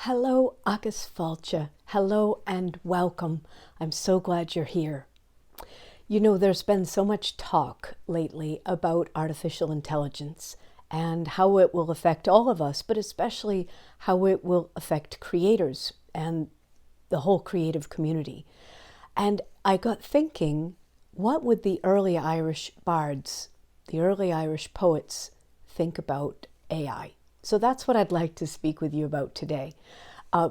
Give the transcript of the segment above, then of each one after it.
Hello, agus FAILTE. Hello and welcome. I'm so glad you're here. You know, there's been so much talk lately about artificial intelligence and how it will affect all of us, but especially how it will affect creators and the whole creative community. And I got thinking, what would the early Irish bards, the early Irish poets, think about AI? So that's what I'd like to speak with you about today.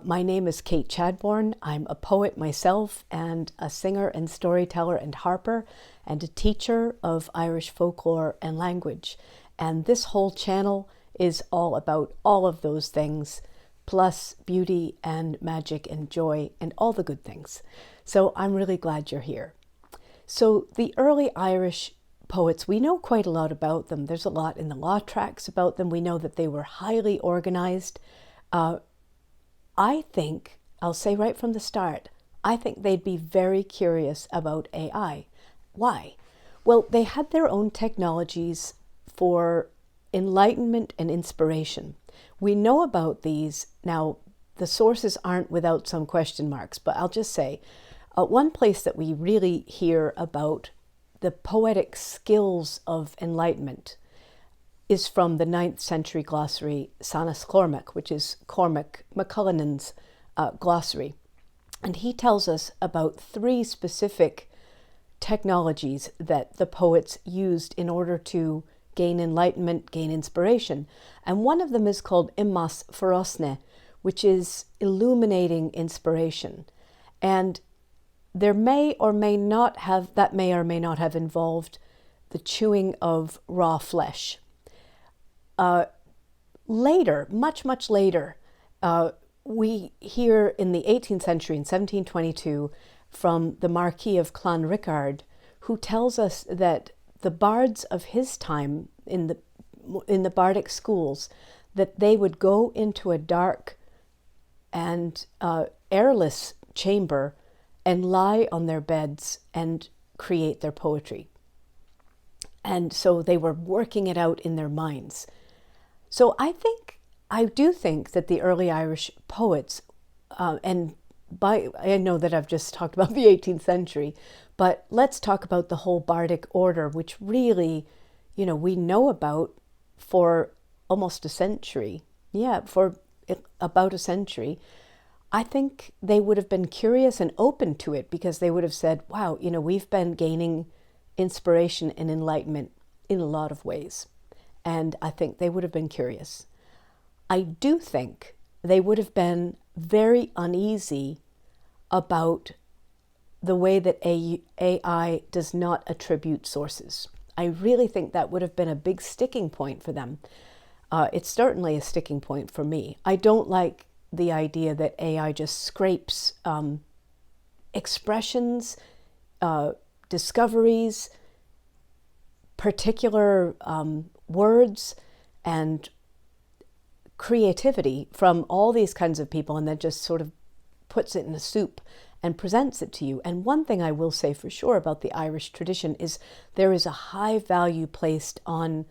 My name is Kate Chadbourne. I'm a poet myself and a singer and storyteller and harper and a teacher of Irish folklore and language. And this whole channel is all about all of those things, plus beauty and magic and joy and all the good things. So I'm really glad you're here. So the early Irish poets, we know quite a lot about them. There's a lot in the law tracts about them. We know that they were highly organized. I think, I'll say right from the start, I think they'd be very curious about AI. Why? Well, they had their own technologies for enlightenment and inspiration. We know about these. Now, the sources aren't without some question marks, but I'll just say, one place that we really hear about the poetic skills of enlightenment is from the 9th century glossary Sanas Cormac, which is Cormac MacCullinan's glossary. And he tells us about 3 specific technologies that the poets used in order to gain enlightenment, gain inspiration. And one of them is called Immas Forosne, which is illuminating inspiration. And there may or may not have involved the chewing of raw flesh. Later, much later, we hear in the 18th century, in 1722, from the Marquis of Clanricarde, who tells us that the bards of his time in the Bardic schools, that they would go into a dark and airless chamber and lie on their beds and create their poetry. And so they were working it out in their minds. So I do think that the early Irish poets, I know that I've just talked about the 18th century, but let's talk about the whole Bardic order, which really, we know about for almost a century. Yeah, for about a century. I think they would have been curious and open to it because they would have said, wow, we've been gaining inspiration and enlightenment in a lot of ways. And I think they would have been curious. I do think they would have been very uneasy about the way that AI does not attribute sources. I really think that would have been a big sticking point for them. It's certainly a sticking point for me. I don't like the idea that AI just scrapes expressions, discoveries, particular words, and creativity from all these kinds of people and then just sort of puts it in a soup and presents it to you. And one thing I will say for sure about the Irish tradition is there is a high value placed on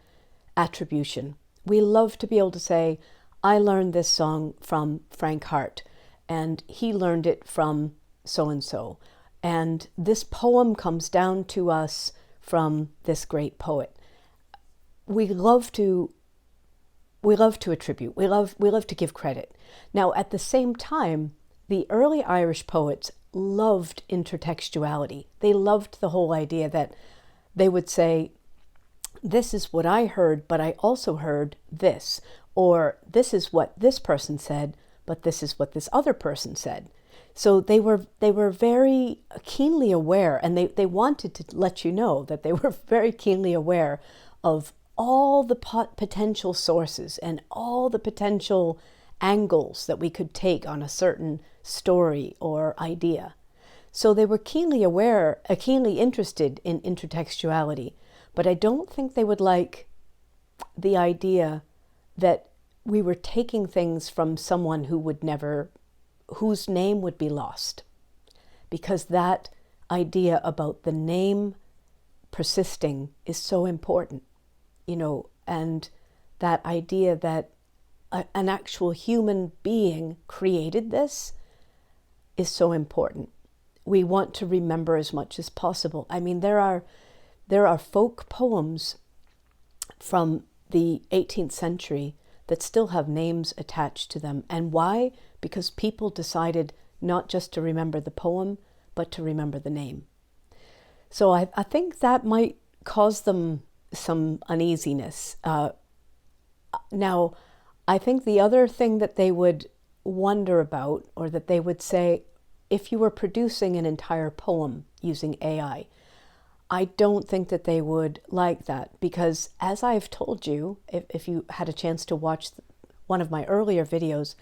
attribution. We love to be able to say, I learned this song from Frank Hart, and he learned it from so-and-so. And this poem comes down to us from this great poet. We love to attribute. We love to give credit. Now, at the same time, the early Irish poets loved intertextuality. They loved the whole idea that they would say, this is what I heard, but I also heard this. Or this is what this person said, but this is what this other person said. So they were very keenly aware, and they wanted to let you know that they were very keenly aware of all the potential sources and all the potential angles that we could take on a certain story or idea. So they were keenly interested in intertextuality, but I don't think they would like the idea that we were taking things from someone whose name would be lost. Because that idea about the name persisting is so important, and that idea that an actual human being created this is so important. We want to remember as much as possible. I mean, there are folk poems from the 18th century that still have names attached to them. And why? Because people decided not just to remember the poem, but to remember the name. So I think that might cause them some uneasiness. Now, I think the other thing that they would wonder about, or that they would say, if you were producing an entire poem using AI, I don't think that they would like that, because as I've told you, if you had a chance to watch one of my earlier videos,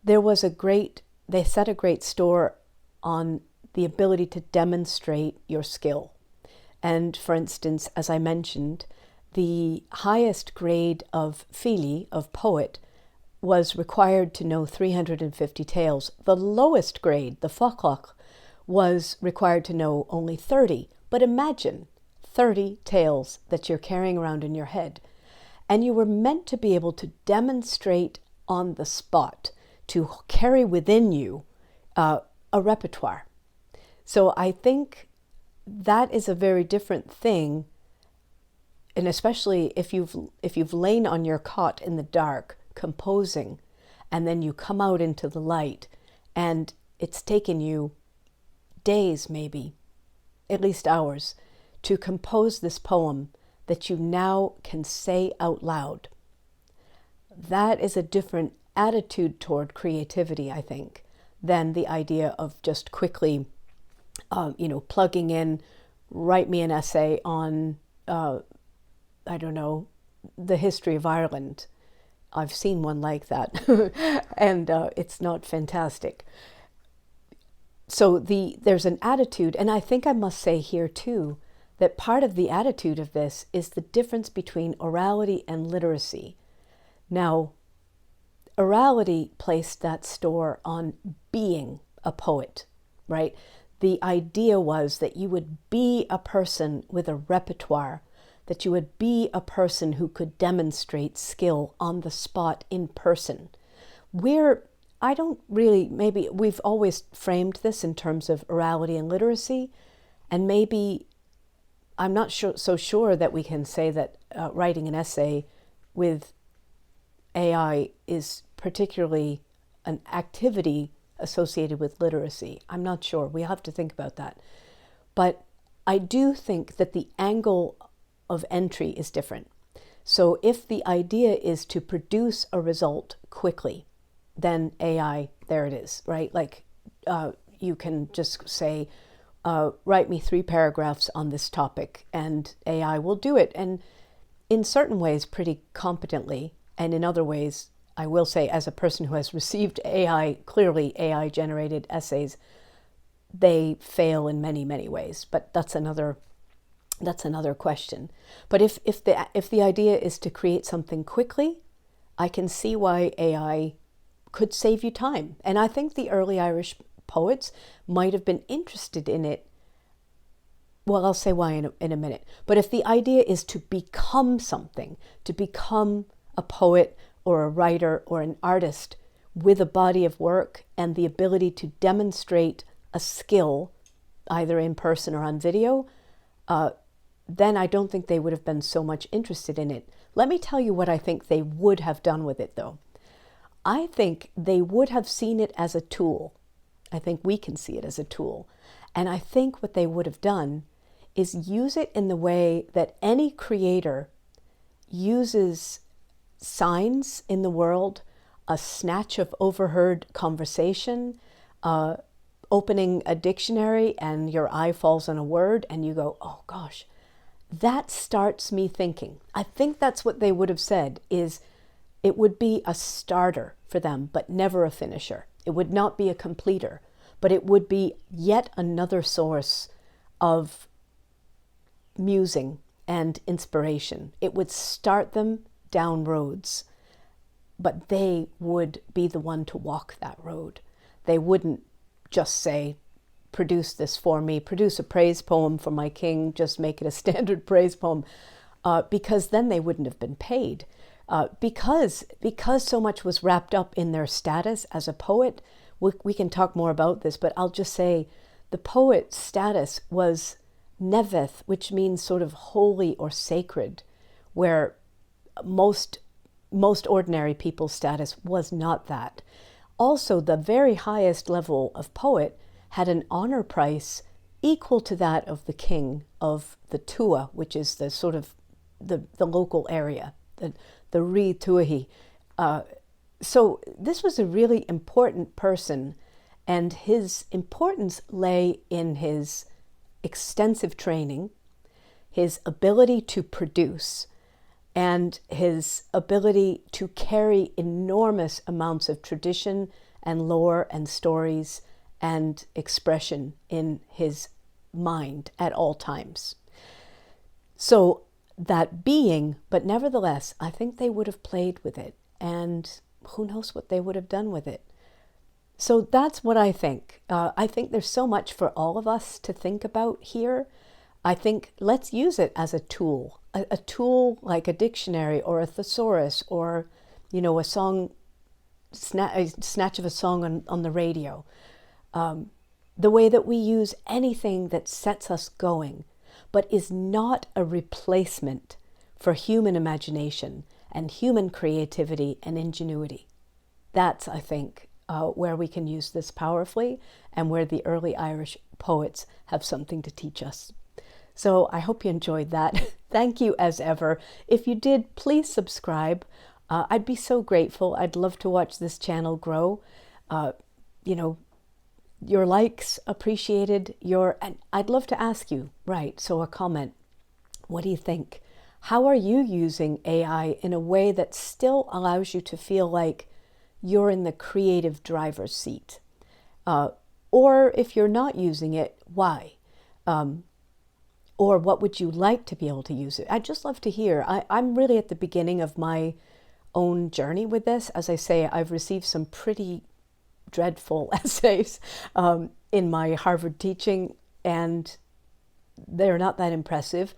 they set a great store on the ability to demonstrate your skill. And for instance, as I mentioned, the highest grade of fili, of poet, was required to know 350 tales. The lowest grade, the folklore, was required to know only 30. But imagine 30 tales that you're carrying around in your head. And you were meant to be able to demonstrate on the spot, to carry within you a repertoire. So I think that is a very different thing. And especially if you've lain on your cot in the dark composing, and then you come out into the light, and it's taken you days, maybe at least hours, to compose this poem that you now can say out loud. That is a different attitude toward creativity, I think, than the idea of just quickly, plugging in, write me an essay on, I don't know, the history of Ireland. I've seen one like that, and it's not fantastic. So there's an attitude, and I think I must say here too, that part of the attitude of this is the difference between orality and literacy. Now, orality placed that store on being a poet, right? The idea was that you would be a person with a repertoire, that you would be a person who could demonstrate skill on the spot in person. Maybe we've always framed this in terms of orality and literacy, and maybe I'm not so sure that we can say that writing an essay with AI is particularly an activity associated with literacy. I'm not sure. We have to think about that. But I do think that the angle of entry is different. So if the idea is to produce a result quickly, then AI, there it is, right? Like you can just say, write me 3 paragraphs on this topic, and AI will do it. And in certain ways, pretty competently. And in other ways, I will say, as a person who has received clearly AI-generated essays, they fail in many, many ways. But that's another question. But if the idea is to create something quickly, I can see why AI could save you time. And I think the early Irish poets might have been interested in it. Well, I'll say why in a minute. But if the idea is to become something, to become a poet or a writer or an artist with a body of work and the ability to demonstrate a skill, either in person or on video, then I don't think they would have been so much interested in it. Let me tell you what I think they would have done with it, though. I think they would have seen it as a tool. I think we can see it as a tool. And I think what they would have done is use it in the way that any creator uses signs in the world, a snatch of overheard conversation, opening a dictionary and your eye falls on a word and you go, oh gosh, that starts me thinking. I think that's what they would have said, is it would be a starter for them, but never a finisher. It would not be a completer, but it would be yet another source of musing and inspiration. It would start them down roads, but they would be the one to walk that road. They wouldn't just say, produce this for me, produce a praise poem for my king, just make it a standard praise poem, because then they wouldn't have been paid. because so much was wrapped up in their status as a poet. We can talk more about this, but I'll just say the poet's status was neveth, which means sort of holy or sacred, where most ordinary people's status was not that. Also, the very highest level of poet had an honor price equal to that of the king of the Tua, which is the sort of the local area, the Ri Tuahi. So this was a really important person, and his importance lay in his extensive training, his ability to produce, and his ability to carry enormous amounts of tradition and lore and stories and expression in his mind at all times. So that being, but nevertheless, I think they would have played with it, and who knows what they would have done with it. So that's what I think. I think there's so much for all of us to think about here. I think let's use it as a tool like a dictionary or a thesaurus, or, a song, a snatch of a song on the radio. The way that we use anything that sets us going, but is not a replacement for human imagination and human creativity and ingenuity. That's, I think, where we can use this powerfully, and where the early Irish poets have something to teach us. So I hope you enjoyed that. Thank you as ever. If you did, please subscribe. I'd be so grateful. I'd love to watch this channel grow. Your likes appreciated. And I'd love to ask you, so a comment. What do you think? How are you using AI in a way that still allows you to feel like you're in the creative driver's seat? Or if you're not using it, why? Or what would you like to be able to use it? I'd just love to hear. I'm really at the beginning of my own journey with this. As I say, I've received some pretty dreadful essays in my Harvard teaching, and they're not that impressive.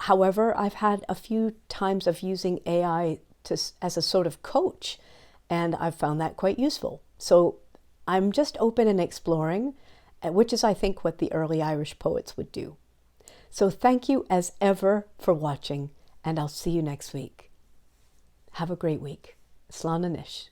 However, I've had a few times of using AI as a sort of coach, and I've found that quite useful. So I'm just open and exploring, which is, I think, what the early Irish poets would do. So thank you as ever for watching, and I'll see you next week. Have a great week. Slán na nish.